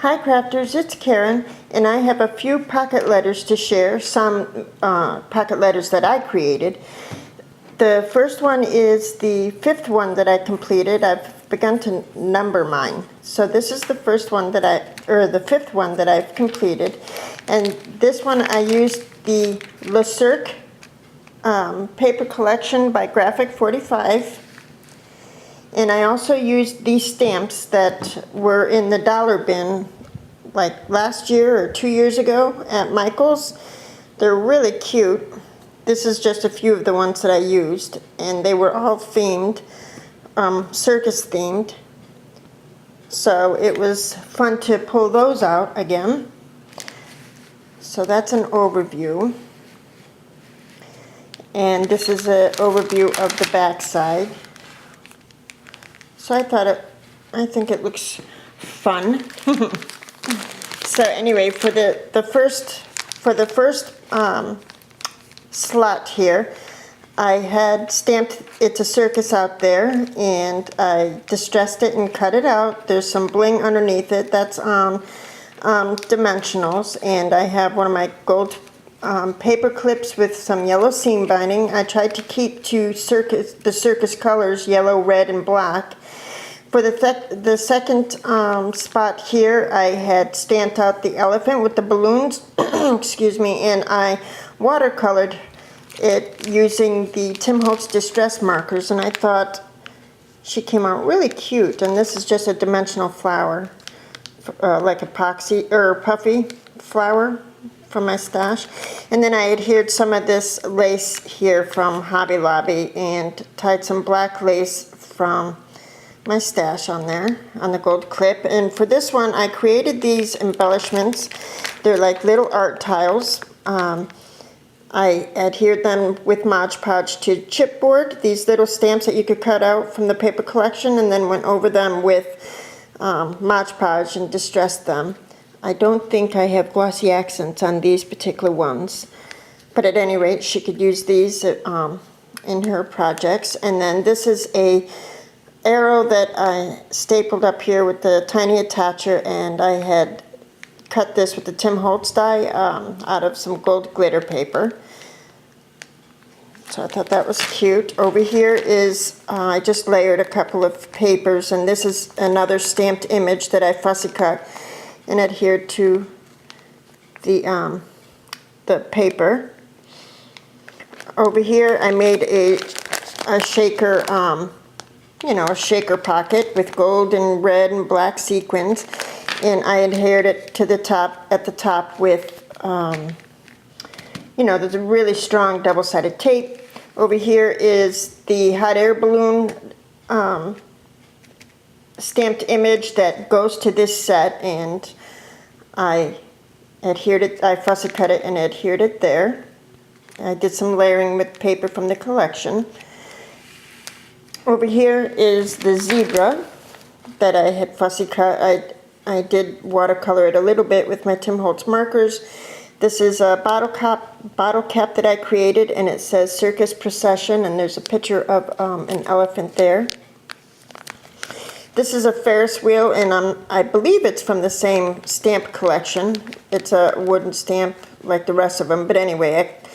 Hi crafters, it's Karen, and I have a few pocket letters to share, some pocket letters that I created. The first one is the fifth one that I completed. I've begun to number mine. So this is the fifth one that I've completed. And this one I used the Le Cirque paper collection by Graphic 45. And I also used these stamps that were in the dollar bin like last year or 2 years ago at Michael's. They're really cute. This is just a few of the ones that I used, and they were all themed, circus themed. So it was fun to pull those out again. So that's an overview. And this is an overview of the back side. So I think it looks fun. So anyway, for the first slot here, I had stamped "It's a Circus Out There," and I distressed it and cut it out. There's some bling underneath it. That's dimensionals, and I have one of my gold paper clips with some yellow seam binding. I tried to keep to the circus colors, yellow, red, and black. For the second spot here, I had stamped out the elephant with the balloons, excuse me, and I watercolored it using the Tim Holtz Distress markers, and I thought she came out really cute. And this is just a dimensional flower, like epoxy or puffy flower from my stash. And then I adhered some of this lace here from Hobby Lobby and tied some black lace from my stash on there, on the gold clip. And for this one, I created these embellishments. They're like little art tiles. I adhered them with Mod Podge to chipboard, these little stamps that you could cut out from the paper collection, and then went over them with Mod Podge and distressed them. I don't think I have glossy accents on these particular ones, but at any rate, she could use these in her projects. And then this is a arrow that I stapled up here with the tiny attacher, and I had cut this with the Tim Holtz die out of some gold glitter paper. So I thought that was cute. Over here is, I just layered a couple of papers, and this is another stamped image that I fussy cut and adhered to the paper. Over here I made a shaker, a shaker pocket with gold and red and black sequins, and I adhered it to the top, at the top with, there's a really strong double-sided tape. Over here is the hot air balloon stamped image that goes to this set, and I adhered it, I fussy cut it and adhered it there. I did some layering with paper from the collection. Over here is the zebra that I had fussy cut. I did watercolor it a little bit with my Tim Holtz markers. This is a bottle cap that I created, and it says Circus Procession, and there's a picture of an elephant there. This is a Ferris wheel, and I believe it's from the same stamp collection. It's a wooden stamp like the rest of them, but anyway, I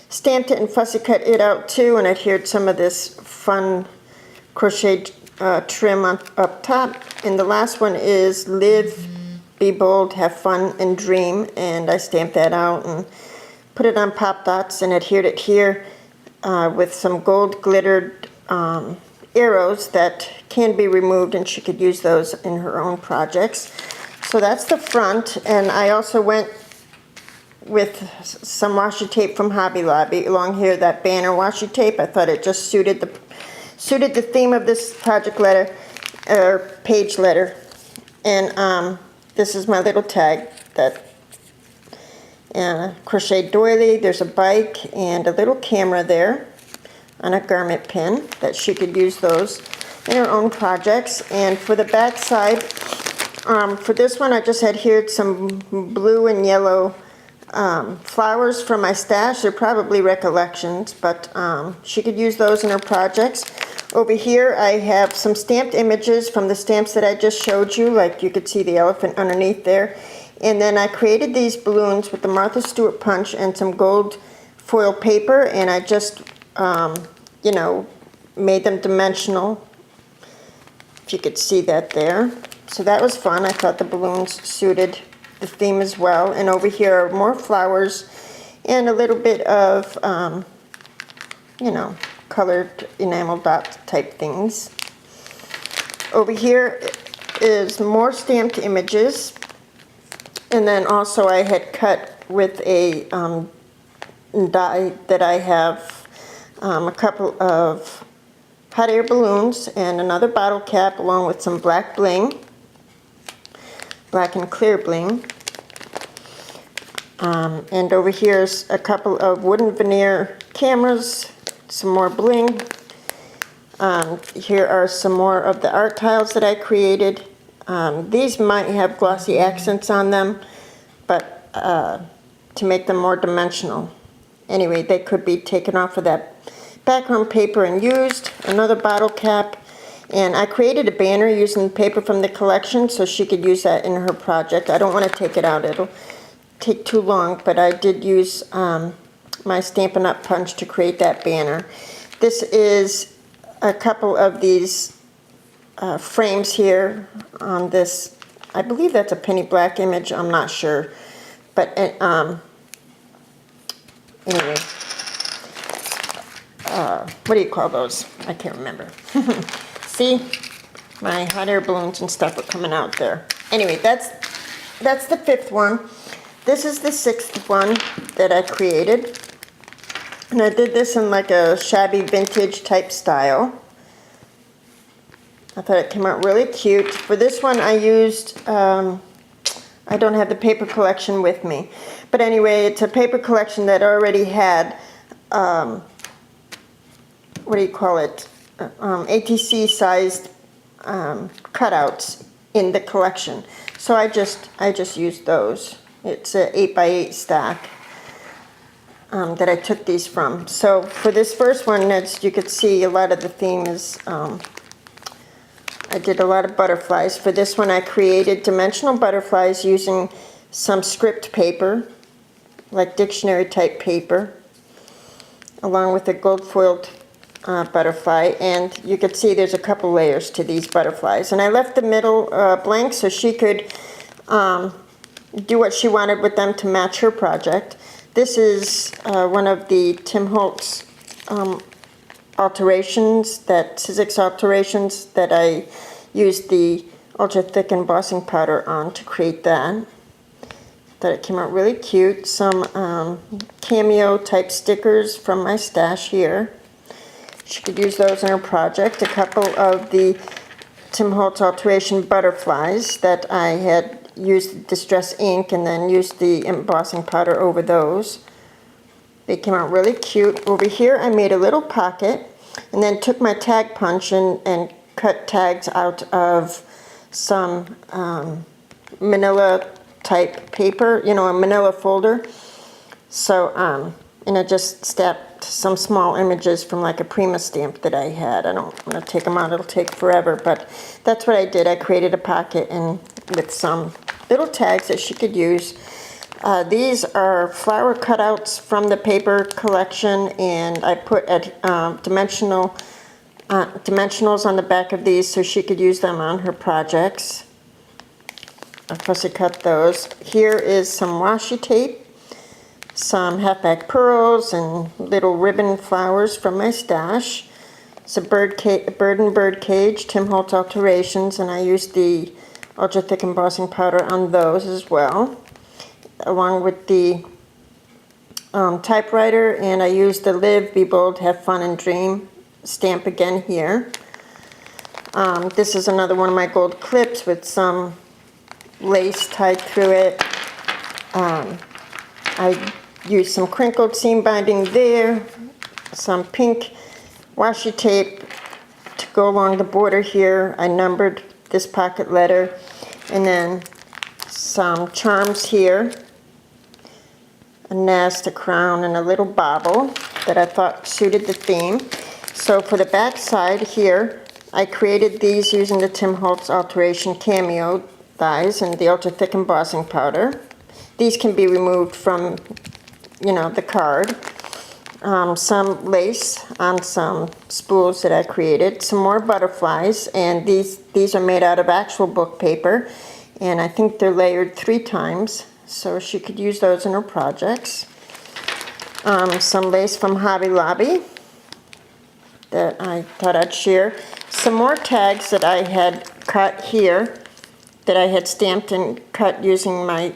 stamped it and fussy cut it out too, and adhered some of this fun crocheted trim up top. And the last one is Live, Be Bold, Have Fun, and Dream, and I stamped that out and put it on pop dots and adhered it here with some gold glittered arrows that can be removed, and she could use those in her own projects. So that's the front, and I also went with some washi tape from Hobby Lobby along here, that banner washi tape. I thought it just suited the theme of this project letter, or page letter. And this is my little tag, that crochet doily. There's a bike and a little camera there on a garment pin that she could use those in her own projects. And for the back side, for this one I just adhered some blue and yellow flowers from my stash. They're probably recollections, but she could use those in her projects. Over here I have some stamped images from the stamps that I just showed you, like you could see the elephant underneath there. And then I created these balloons with the Martha Stewart punch and some gold foil paper, and I just, you know, made them dimensional, if you could see that there. So that was fun. I thought the balloons suited the theme as well. And over here are more flowers and a little bit of, you know, colored enamel dot type things. Over here is more stamped images, and then also I had cut with a die that I have a couple of hot air balloons and another bottle cap along with some black bling, black and clear bling. And over here's a couple of wooden veneer cameras, some more bling. Here are some more of the art tiles that I created. These might have glossy accents on them, but to make them more dimensional. Anyway, they could be taken off of that background paper and used. Another bottle cap. And I created a banner using paper from the collection so she could use that in her project. I don't want to take it out. It'll take too long, but I did use my Stampin' Up! Punch to create that banner. This is a couple of these frames here on this. I believe that's a penny black image. I'm not sure. But anyway, what do you call those? I can't remember. See, my hot air balloons and stuff are coming out there. Anyway, that's the 5th one. This is the 6th one that I created. And I did this in like a shabby vintage type style. I thought it came out really cute. For this one I used, I don't have the paper collection with me. But anyway, it's a paper collection that already had, what do you call it? ATC sized cutouts in the collection. So I just used those. It's a 8x8 stack that I took these from. So for this first one, as you could see, a lot of the theme is, I did a lot of butterflies. For this one I created dimensional butterflies using some script paper, like dictionary type paper, along with a gold foiled butterfly, and you could see there's a couple layers to these butterflies. And I left the middle blank so she could do what she wanted with them to match her project. This is one of the Tim Holtz alterations, Sizzix alterations that I used the ultra thick embossing powder on to create that. Thought it came out really cute. Some cameo type stickers from my stash here. She could use those in her project. A couple of the Tim Holtz alteration butterflies that I had used distress ink and then used the embossing powder over those. They came out really cute. Over here I made a little pocket and then took my tag punch and cut tags out of some manila type paper, you know, a manila folder. So, and I just stamped some small images from like a Prima stamp that I had. I don't want to take them out, it'll take forever, but that's what I did. I created a pocket and with some little tags that she could use. These are flower cutouts from the paper collection, and I put dimensionals on the back of these so she could use them on her projects. I fussy cut those. Here is some washi tape, some halfback pearls, and little ribbon flowers from my stash. It's a bird and bird cage, Tim Holtz alterations, and I used the ultra thick embossing powder on those as well, along with the typewriter, and I used the Live, Be Bold, Have Fun, and Dream stamp again here. This is another one of my gold clips with some lace tied through it. I used some crinkled seam binding there, some pink washi tape to go along the border here. I numbered this pocket letter, and then some charms here a nest, a crown, and a little bauble that I thought suited the theme. So for the back side here, I created these using the Tim Holtz Alteration Cameo dies and the ultra thick embossing powder. These can be removed from, the card. Some lace on some spools that I created, some more butterflies, and these are made out of actual book paper, and I think they're layered 3 times, so she could use those in her projects. Some lace from Hobby Lobby that I thought I'd share. Some more tags that I had cut here that I had stamped and cut using my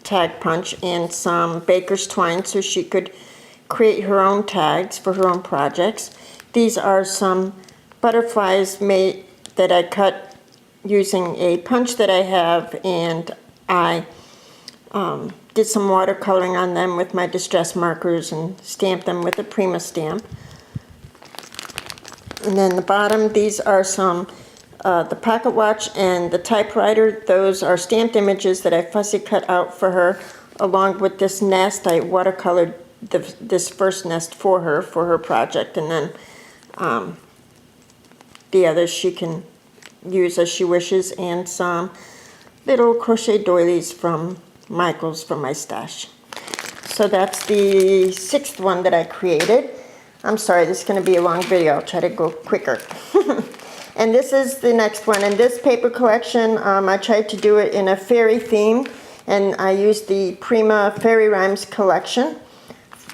tag punch, and some baker's twine so she could create her own tags for her own projects. These are some butterflies made that I cut using a punch that I have, and I did some watercoloring on them with my distress markers and stamped them with a Prima stamp. And then the bottom, these are some the pocket watch and the typewriter. Those are stamped images that I fussy cut out for her, along with this nest. I watercolored this first nest for her project, and then the others she can use as she wishes, and some little crochet doilies from Michaels from my stash. So that's the 6th one that I created. I'm sorry, this is going to be a long video. I'll try to go quicker. And this is the next one. In this paper collection, I tried to do it in a fairy theme, and I used the Prima Fairy Rhymes collection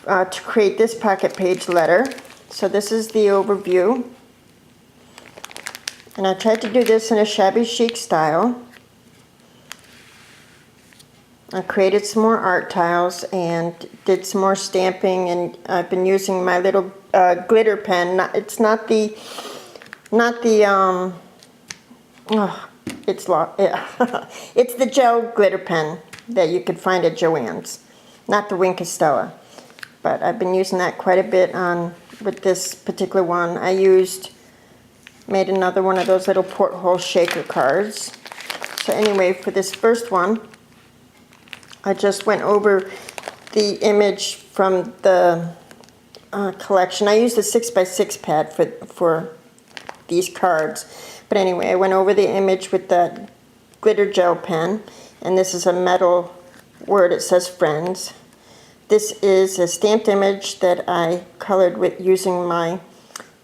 to create this pocket page letter. So this is the overview. And I tried to do this in a shabby chic style. I created some more art tiles and did some more stamping, and I've been using my little glitter pen. It's not the it's the gel glitter pen that you could find at Joann's, not the Wink Castella. But I've been using that quite a bit with this particular one. I made another one of those little porthole shaker cards. So anyway, for this first one, I just went over the image from the collection. I used a 6x6 pad for these cards. But anyway, I went over the image with the glitter gel pen, and this is a metal word. It says Friends. This is a stamped image that I colored with using my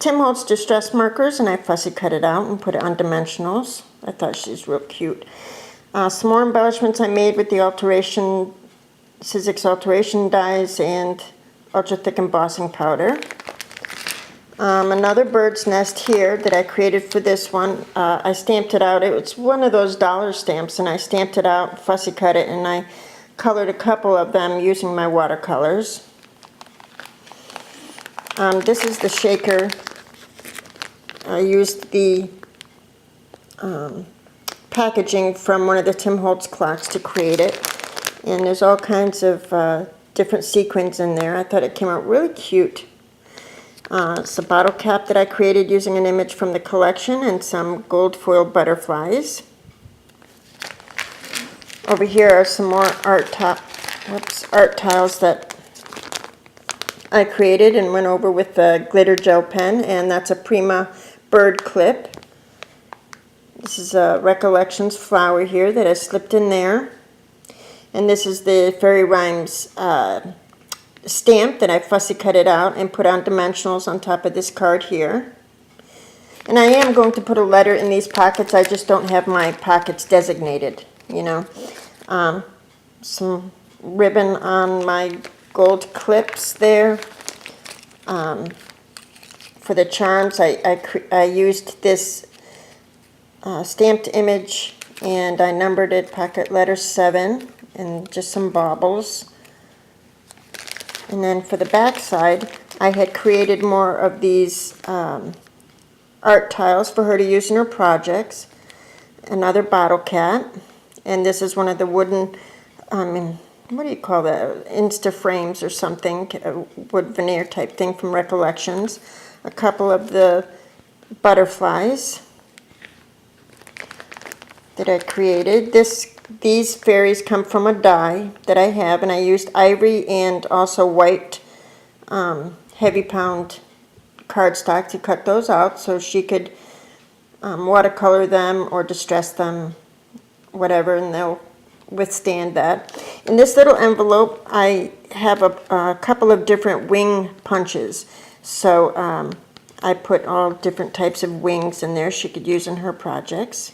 Tim Holtz Distress markers, and I fussy cut it out and put it on dimensionals. I thought she's real cute. Some more embellishments I made with the Sizzix Alteration dies and ultra thick embossing powder. Another bird's nest here that I created for this one. I stamped it out. It was one of those dollar stamps, and I stamped it out, fussy cut it, and I colored a couple of them using my watercolors. This is the shaker. I used the packaging from one of the Tim Holtz clocks to create it, and there's all kinds of different sequins in there. I thought it came out really cute. It's a bottle cap that I created using an image from the collection and some gold foil butterflies. Over here are some more art tiles that I created and went over with the glitter gel pen, and that's a Prima bird clip. This is a Recollections flower here that I slipped in there. And this is the Fairy Rhymes stamp that I fussy cut it out and put on dimensionals on top of this card here. And I am going to put a letter in these pockets. I just don't have my pockets designated, Some ribbon on my gold clips there. For the charms, I used this stamped image, and I numbered it pocket letter 7 and just some baubles. And then for the back side, I had created more of these art tiles for her to use in her projects. Another bottle cat, and this is one of the wooden, what do you call that, Insta frames or something, a wood veneer type thing from Recollections. A couple of the butterflies that I created. This these fairies come from a die that I have, and I used ivory and also white heavy pound cardstock to cut those out so she could watercolor them or distress them, whatever, and they'll withstand that. In this little envelope, I have a couple of different wing punches. So I put all different types of wings in there she could use in her projects.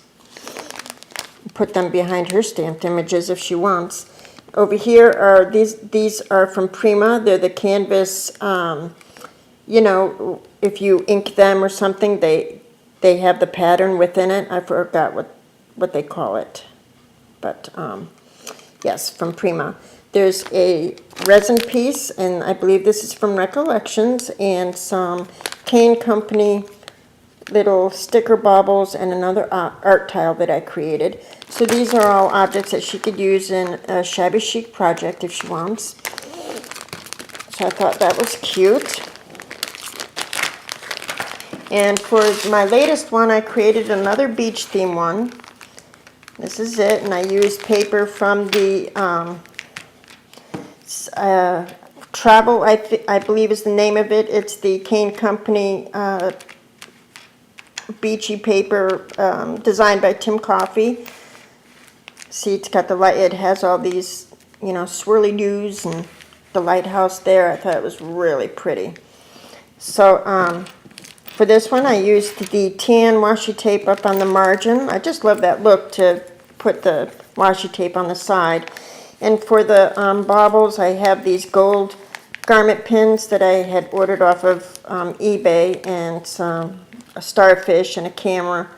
Put them behind her stamped images if she wants. Over here are these are from Prima. They're the canvas, you know, if you ink them or something, they have the pattern within it. I forgot what they call it. But yes, from Prima. There's a resin piece, and I believe this is from Recollections, and some Kane Company little sticker baubles and another art tile that I created. So these are all objects that she could use in a shabby chic project if she wants. So I thought that was cute. And for my latest one, I created another beach theme one. This is it, and I used paper from the Travel, I believe is the name of it. It's the Kane Company beachy paper designed by Tim Coffey. See, it's got the light, it has all these, you know, swirly doos and the lighthouse there. I thought it was really pretty. So for this one, I used the tan washi tape up on the margin. I just love that look to put the washi tape on the side. And for the baubles, I have these gold garment pins that I had ordered off of eBay, and a starfish and a camera.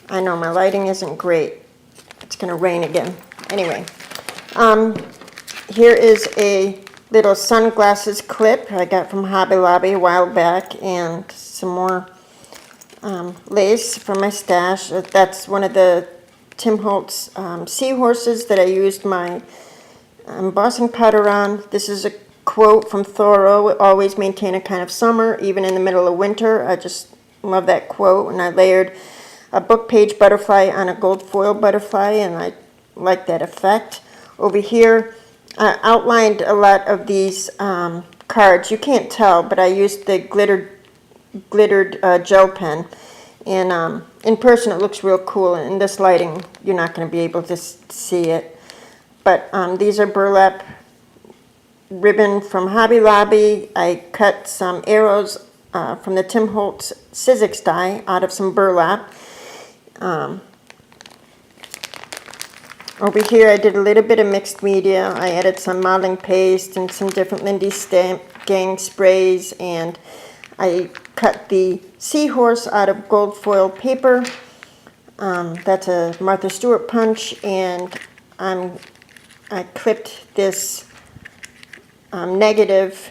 I know my lighting isn't great. It's going to rain again. Anyway, here is a little sunglasses clip I got from Hobby Lobby a while back, and some more lace from my stash. That's one of the Tim Holtz seahorses that I used my embossing powder on. This is a quote from Thoreau: "Always maintain a kind of summer, even in the middle of winter." I just love that quote, and I layered a book page butterfly on a gold foil butterfly, and I like that effect. Over here, I outlined a lot of these cards. You can't tell, but I used the glittered gel pen. And in person it looks real cool. In this lighting, you're not going to be able to see it. But these are burlap ribbon from Hobby Lobby. I cut some arrows from the Tim Holtz Sizzix die out of some burlap. Over here I did a little bit of mixed media. I added some modeling paste and some different Lindy Stamp Gang sprays, and I cut the seahorse out of gold foil paper. That's a Martha Stewart punch, and I clipped this negative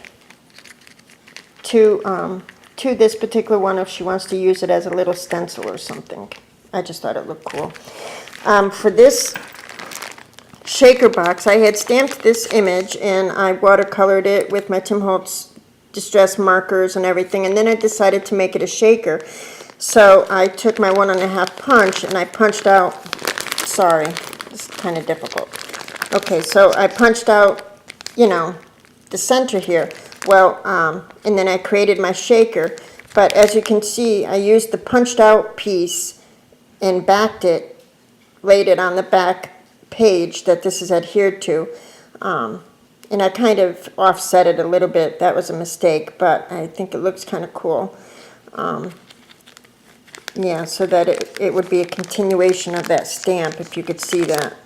to this particular one if she wants to use it as a little stencil or something. I just thought it looked cool. For this shaker box, I had stamped this image and I watercolored it with my Tim Holtz distress markers and everything, and then I decided to make it a shaker. So I took my 1.5 punch and I punched out, sorry, this is kind of difficult. Okay, so I punched out, you know, the center here. Well, and then I created my shaker, but as you can see, I used the punched out piece and backed it, laid it on the back page that this is adhered to, and I kind of offset it a little bit. That was a mistake, but I think it looks kind of cool. Yeah, so that it would be a continuation of that stamp, if you could see that.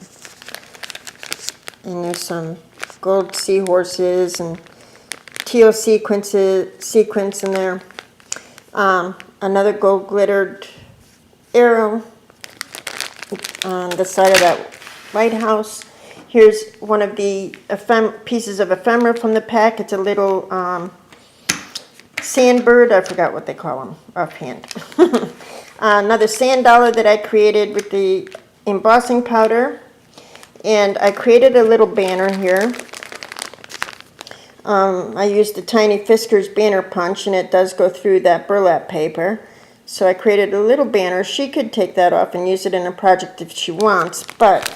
And there's some gold seahorses and teal sequence in there. Another gold glittered arrow on the side of that lighthouse. Here's one of the pieces of ephemera from the pack. It's a little sandbird. I forgot what they call them offhand. Another sand dollar that I created with the embossing powder. And I created a little banner here. I used the Tiny Fisker's banner punch, and it does go through that burlap paper. So I created a little banner. She could take that off and use it in a project if she wants, but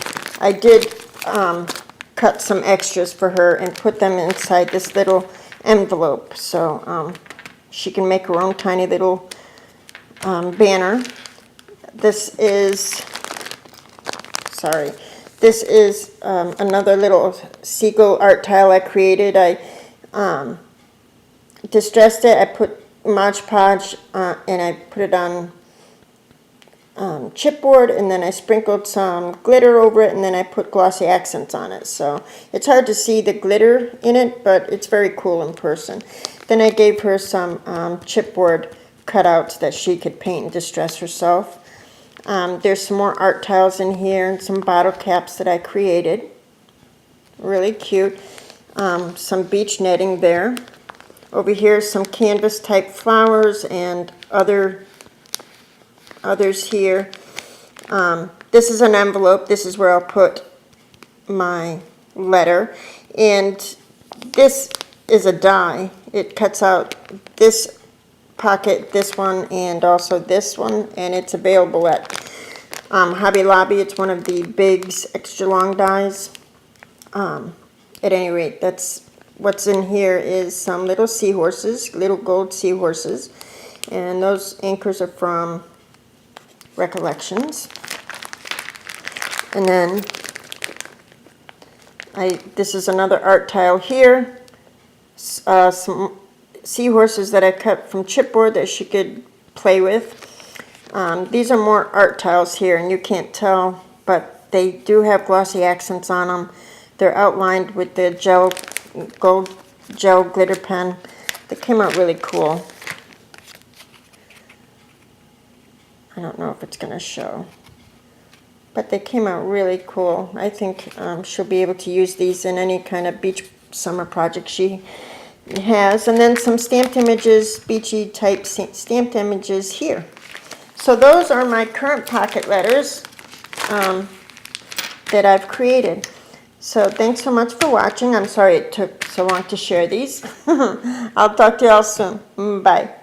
I did cut some extras for her and put them inside this little envelope, so she can make her own tiny little banner. This is, sorry, this is another little seagull art tile I created. I distressed it, I put Mod Podge and I put it on chipboard, and then I sprinkled some glitter over it, and then I put glossy accents on it. So it's hard to see the glitter in it, but it's very cool in person. Then I gave her some chipboard cutouts that she could paint and distress herself. There's some more art tiles in here and some bottle caps that I created. Really cute. Some beach netting there. Over here, some canvas type flowers and others here. This is an envelope. This is where I'll put my letter. And this is a die. It cuts out this pocket, this one, and also this one. And it's available at Hobby Lobby. It's one of the Biggs extra long dies. At any rate, that's what's in here is some little seahorses, little gold seahorses. And those anchors are from Recollections. And then this is another art tile here. Some seahorses that I cut from chipboard that she could play with. These are more art tiles here, and you can't tell, but they do have glossy accents on them. They're outlined with the gold gel glitter pen. They came out really cool. I don't know if it's going to show, but they came out really cool. I think she'll be able to use these in any kind of beach summer project she has. And then some stamped images, beachy type stamped images here. So those are my current pocket letters that I've created. So thanks so much for watching. I'm sorry it took so long to share these. I'll talk to you all soon. Bye.